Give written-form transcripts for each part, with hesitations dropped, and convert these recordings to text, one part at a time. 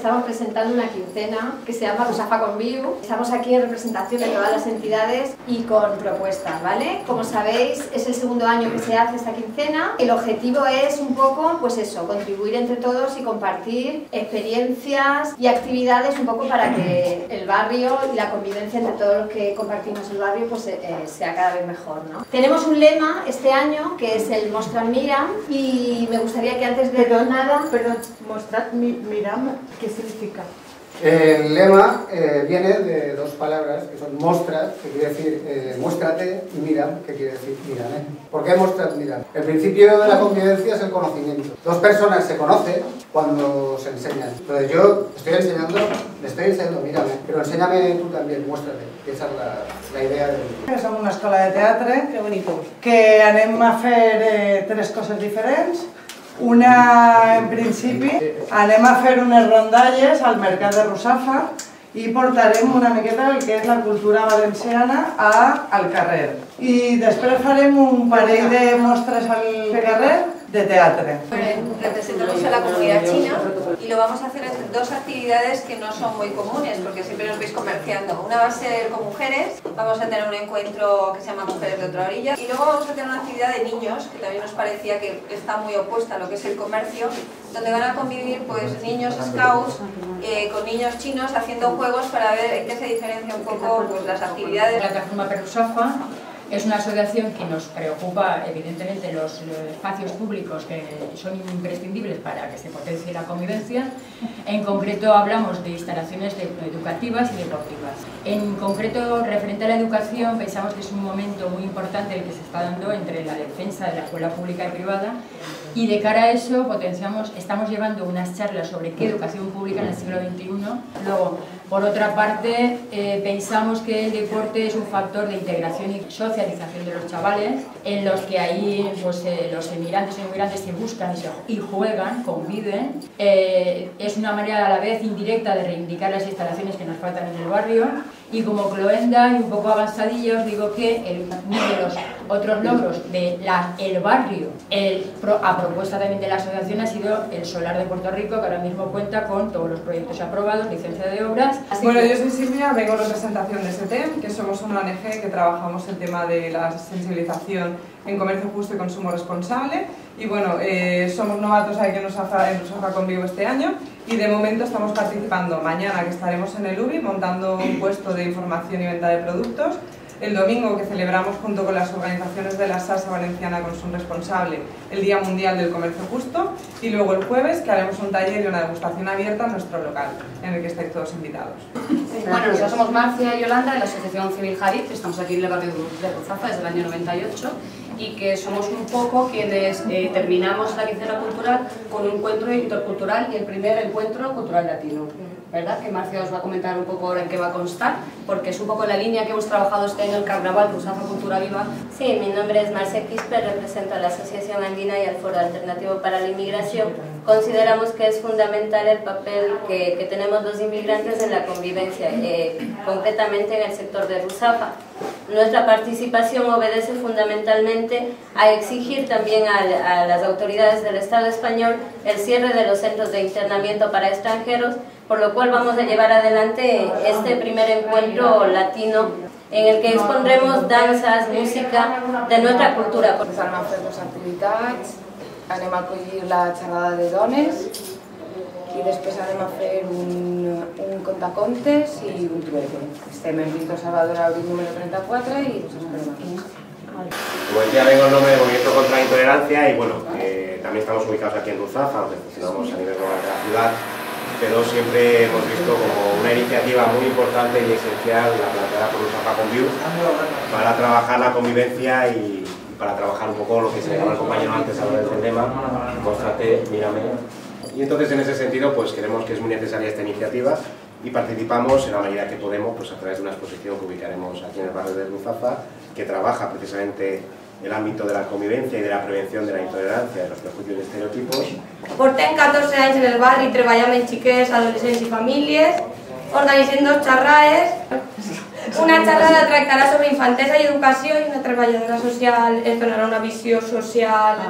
estamos presentando una quincena que se llama Rusafa Conviu. Estamos aquí en representación de todas las entidades y con propuestas, ¿vale? Como sabéis, es el segundo año que se hace esta quincena. El objetivo es un poco, pues eso, contribuir entre todos y compartir experiencias y actividades un poco para que el barrio y la convivencia entre todos los que compartimos el barrio pues sea cada vez mejor, ¿no? Tenemos un lema este año que es el Mostrar Miram y me gustaría que antes de nada... Perdón, Mostrar Miram, ¿qué significa? El lema viene de dos palabras que son mostrar, que quiere decir muéstrate, y miram, que quiere decir mírame. ¿Por qué mostrar miram? El principio de la convivencia es el conocimiento. Dos personas se conocen cuando se enseñan. Entonces yo le estoy enseñando, mírame, pero enséñame tú también, muéstrate. Esa es la idea del... Som una escola de teatre que anem a fer tres coses diferents. Una, en principi, anem a fer unes rondalles al mercat de Russafa i portarem una miqueta el que és la cultura valenciana al carrer. I després farem un parell de mostres al carrer de teatre. Representamos a la comunidad china y lo vamos a hacer en dos actividades que no son muy comunes porque siempre nos veis comerciando. Una va a ser con mujeres, vamos a tener un encuentro que se llama Mujeres de Otra Orilla y luego vamos a tener una actividad de niños que también nos parecía que está muy opuesta a lo que es el comercio, donde van a convivir pues niños scouts con niños chinos haciendo juegos para ver en qué se diferencia un poco pues, las actividades. La plataforma Perrusafa es una asociación que nos preocupa, evidentemente, los espacios públicos que son imprescindibles para que se potencie la convivencia. En concreto hablamos de instalaciones educativas y deportivas. En concreto, referente a la educación, pensamos que es un momento muy importante el que se está dando entre la defensa de la escuela pública y privada y de cara a eso estamos llevando unas charlas sobre qué educación pública en el siglo XXI. Luego, por otra parte, pensamos que el deporte es un factor de integración y socialización de los chavales, en los que ahí pues, los emigrantes y inmigrantes se buscan y juegan, conviven. Es una manera a la vez indirecta de reivindicar las instalaciones que nos faltan en el barrio. Y como cloenda y un poco avanzadilla os digo que uno de los otros logros del barrio, a propuesta también de la asociación, ha sido el solar de Puerto Rico, que ahora mismo cuenta con todos los proyectos aprobados, licencia de obras. Bueno, yo soy Silvia, vengo en representación de SETEM, que somos una ONG que trabajamos el tema de la sensibilización en comercio justo y consumo responsable. Y bueno, somos novatos aquí en Russafa Conviu este año y de momento estamos participando mañana, que estaremos en el UBI montando un puesto de información y venta de productos. El domingo, que celebramos junto con las organizaciones de la Salsa Valenciana Consumo Responsable el Día Mundial del Comercio Justo, y luego el jueves, que haremos un taller y una degustación abierta en nuestro local, en el que estáis todos invitados. Bueno, nosotros somos Marcia y Yolanda de la Asociación Civil Jadid, estamos aquí en el barrio de Russafa desde el año 98 y que somos un poco quienes terminamos la quincena cultural con un encuentro intercultural y el primer encuentro cultural latino, ¿verdad? Que Marcia os va a comentar un poco ahora en qué va a constar, porque es un poco la línea que hemos trabajado este año en el Carnaval, Russafa Cultura Viva. Sí, mi nombre es Marcia Quispe, represento a la Asociación Andina y al Foro Alternativo para la Inmigración. Consideramos que es fundamental el papel que tenemos los inmigrantes en la convivencia, concretamente en el sector de Russafa. Nuestra participación obedece fundamentalmente a exigir también a las autoridades del Estado español el cierre de los centros de internamiento para extranjeros, por lo cual vamos a llevar adelante este primer encuentro latino en el que expondremos danzas, música de nuestra cultura. Anem a fer dues activitats, anem a acollir la xerrada de dones i després anem a fer un contacontes i un trueque. Estem en Víctor Salvador Abril número 34 y nos esperem aquí. Como decía, vengo en nombre del Movimiento contra la Intolerancia y bueno, también estamos ubicados aquí en Russafa, aunque funcionamos a nivel global de la ciudad, pero siempre hemos visto como una iniciativa muy importante y esencial la planteada por Russafa Conviu para trabajar la convivencia y para trabajar un poco lo que se le llama al compañero antes a hablar del tema, muéstrate, mírame. Y entonces en ese sentido pues creemos que es muy necesaria esta iniciativa y participamos en la medida que podemos pues, a través de una exposición que ubicaremos aquí en el barrio de Russafa, que trabaja precisamente el ámbito de la convivencia y de la prevención de la intolerancia, de los prejuicios y estereotipos. Portem 14 anys en el barri treballant amb xiquets, adolescents i famílies, organitzem dos xerrades. Una xerrada tractarà sobre infantesa i educació i una treballadora social ens donarà una visió social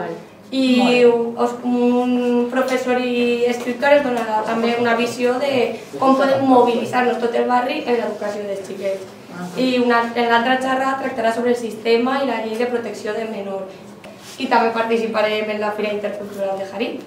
i un professor i escriptor ens donarà també una visió de com podem mobilitzar-nos tot el barri en l'educació dels xiquets. I en l'altra xerrada tractarà sobre el sistema i la llei de protecció del menor. Y también participarem en la Feria Intercultural de Jarí.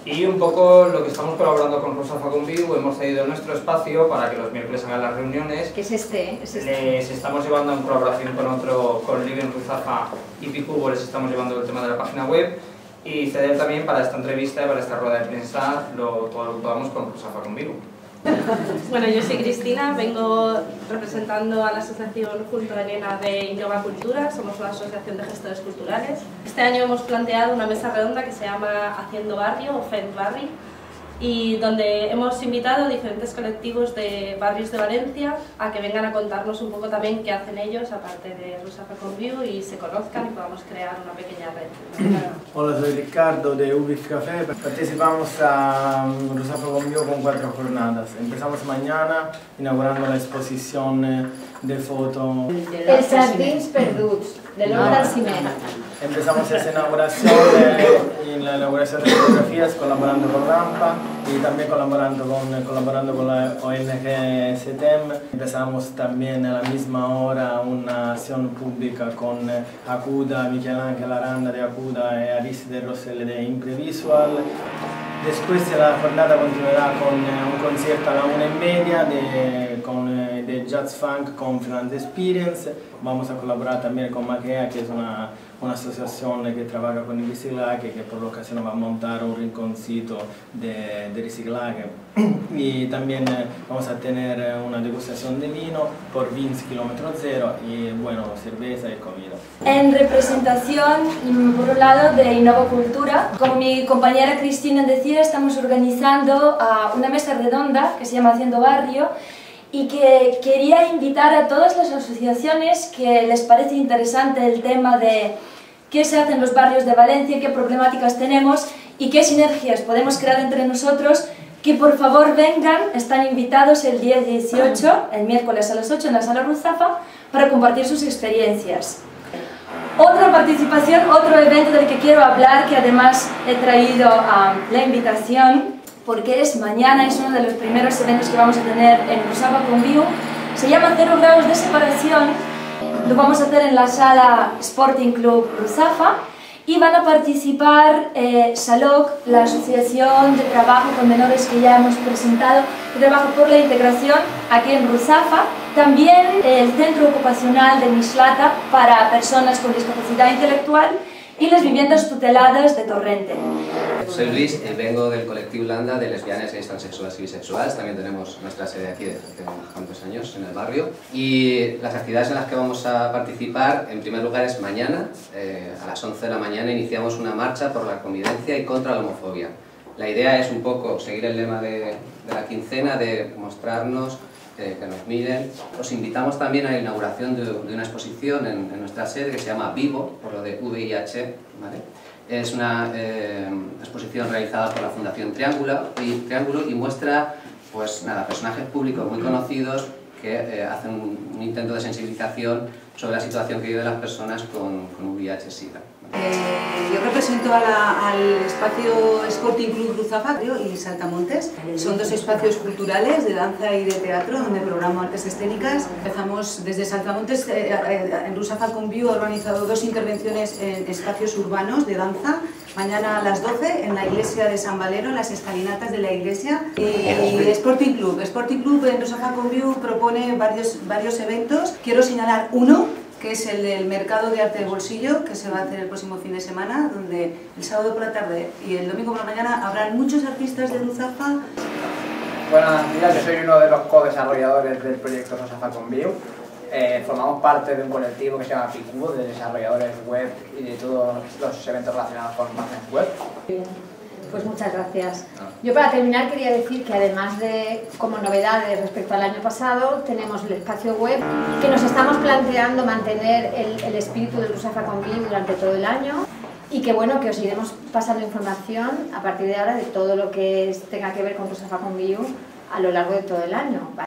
Y un poco lo que estamos colaborando con Rusafa Conviu, hemos cedido nuestro espacio para que los miércoles hagan las reuniones. ¿Qué es este? Les estamos llevando en colaboración con Living Ruzafa y Picubo, les estamos llevando el tema de la página web y ceder también para esta entrevista y para esta rueda de prensa todo lo que podamos con Rusafa Conviu. Bueno, yo soy Cristina, vengo representando a la asociación junto a Elena de Innova Cultura, somos una asociación de gestores culturales. Este año hemos planteado una mesa redonda que se llama Haciendo Barrio o Fent Barri, y donde hemos invitado a diferentes colectivos de barrios de Valencia a que vengan a contarnos un poco también qué hacen ellos, aparte de Rusafa Conviu, y se conozcan y podamos crear una pequeña red. Hola, soy Ricardo de Ubif Café. Participamos a Rusafa Conviu con 4 jornadas. Empezamos mañana inaugurando la exposición de fotos. Els jardins perduts, de l'Horta Alcimena. Empezamos esa inauguración y la inauguración de fotografías colaborando con Rampa y también colaborando con la ONG CETEM. Empezamos también a la misma hora una acción pública con Acuda, Miguel Ángel Aranda de Acuda y Alice de Rosell de Imprevisual. Después la jornada continuará con un concierto a la 1:30 de Jazz Funk con Finland Experience. Vamos a colaborar también con Maquea, que es una asociación que trabaja con el reciclaje, que por la ocasión va a montar un rinconcito de reciclaje. Y también vamos a tener una degustación de vino por Vins Kilómetro Cero y bueno, cerveza y comida. En representación, por un lado, de Innova Cultura, como mi compañera Cristina decía, estamos organizando una mesa redonda que se llama Haciendo Barrio, y que quería invitar a todas las asociaciones que les parece interesante el tema de qué se hace en los barrios de Valencia, qué problemáticas tenemos y qué sinergias podemos crear entre nosotros, que por favor vengan, están invitados el día 18, el miércoles a las 8 en la Sala Ruzafa, para compartir sus experiencias. Otra participación, otro evento del que quiero hablar, que además he traído la invitación, porque es mañana, es uno de los primeros eventos que vamos a tener en Rusafa Conviu, se llama 0 grados de separación, lo vamos a hacer en la sala Sporting Club Ruzafa, y van a participar SALOC, la Asociación de Trabajo con Menores que ya hemos presentado, que trabaja por la integración aquí en Ruzafa, también el Centro Ocupacional de Mislata para personas con discapacidad intelectual y las viviendas tuteladas de Torrente. Soy Luis y vengo del colectivo Landa de lesbianas, gays, transexuales y bisexuales. También tenemos nuestra sede aquí desde hace unos cuantos años en el barrio. Y las actividades en las que vamos a participar, en primer lugar, es mañana, a las 11 de la mañana, iniciamos una marcha por la convivencia y contra la homofobia. La idea es un poco seguir el lema de la quincena, de mostrarnos, que nos miren. Os invitamos también a la inauguración de una exposición en nuestra sede que se llama Vivo, por lo de VIH, ¿vale? Es una exposición realizada por la Fundación Triángulo y muestra pues, personajes públicos muy conocidos que hacen un intento de sensibilización sobre la situación que viven las personas con VIH-Sida. Yo represento al espacio Sporting Club Ruzafa y Saltamontes. Son dos espacios culturales de danza y de teatro donde programo artes escénicas. Empezamos desde Saltamontes, en Rusafa Conviu ha organizado 2 intervenciones en espacios urbanos de danza. Mañana a las 12 en la iglesia de San Valero, en las escalinatas de la iglesia. Y Sporting Club en Rusafa Conviu propone varios eventos. Quiero señalar uno, que es el del mercado de arte de bolsillo, que se va a hacer el próximo fin de semana, donde el sábado por la tarde y el domingo por la mañana habrán muchos artistas de Ruzafa. Bueno, mira, yo soy uno de los co-desarrolladores del proyecto Rusafa Conviu. Formamos parte de un colectivo que se llama Picubo, de desarrolladores web y de todos los eventos relacionados con imágenes web. Pues muchas gracias. Yo para terminar quería decir que además de, como novedades respecto al año pasado, tenemos el espacio web, que nos estamos planteando mantener el espíritu del Rusafa Conviu durante todo el año, y que bueno, que os iremos pasando información a partir de ahora de todo lo que tenga que ver con Rusafa Conviu a lo largo de todo el año, ¿vale?